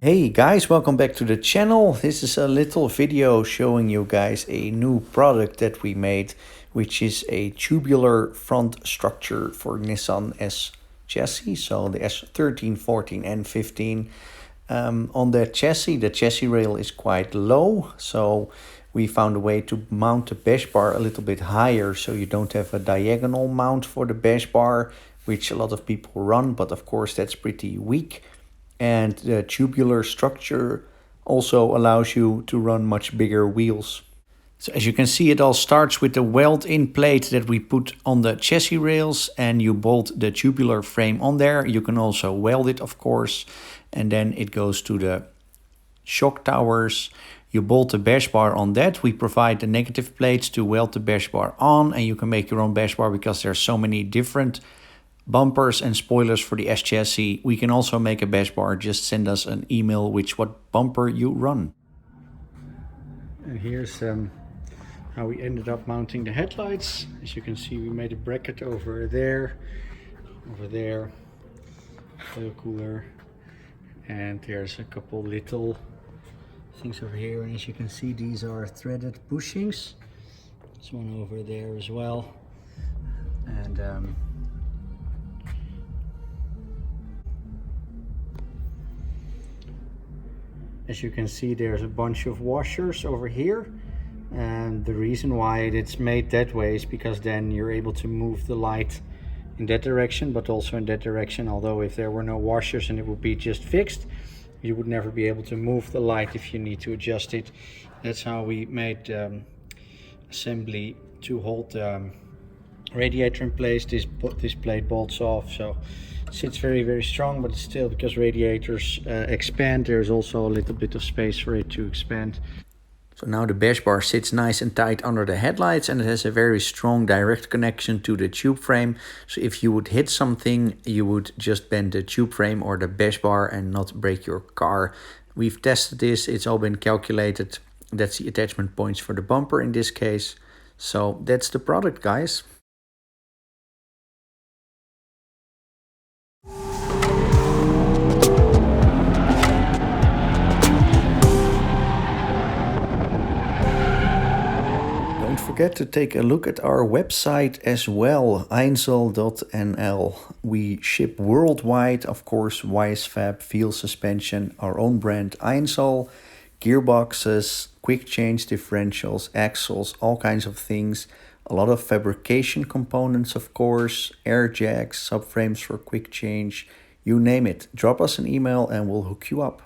Hey guys, welcome back to the channel. This is a little video showing you guys a new product that we made, which is a tubular front structure for Nissan S chassis, so the S13, 14 and 15. On the chassis rail is quite low, so we found a way to mount the Bashbar a little bit higher so you don't have a diagonal mount for the Bashbar, which a lot of people run, but of course that's pretty weak. And the tubular structure also allows you to run much bigger wheels. So as you can see, it all starts with the weld-in plate that we put on the chassis rails, and you bolt the tubular frame on there. You can also weld it, of course, and then it goes to the shock towers. You bolt the Bashbar on that. We provide the negative plates to weld the Bashbar on, and you can make your own Bashbar because there's so many different bumpers and spoilers for the S chassis. We can also make a Bashbar. Just send us an email with what bumper you run. And here's how we ended up mounting the headlights. As you can see, we made a bracket over there, oil cooler, and there's a couple little things over here. And as you can see, these are threaded bushings. There's one over there as well. And as you can see, there's a bunch of washers over here, and the reason why it's made that way is because then you're able to move the light in that direction, but also in that direction. Although if there were no washers and it would be just fixed, you would never be able to move the light if you need to adjust it. That's how we made assembly to hold the radiator in place. This plate bolts off, so sits very strong, but still, because radiators expand, there's also a little bit of space for it to expand. So now the Bashbar sits nice and tight under the headlights, and it has a very strong direct connection to the tube frame. So if you would hit something, you would just bend the tube frame or the Bashbar and not break your car. We've tested this, it's all been calculated. That's the attachment points for the bumper in this case. So that's the product, guys. Don't forget to take a look at our website as well, einzel.nl. We ship worldwide, of course, Wisefab, Feel Suspension, our own brand Einzel, gearboxes, quick change differentials, axles, all kinds of things. A lot of fabrication components, of course, air jacks, subframes for quick change, you name it. Drop us an email and we'll hook you up.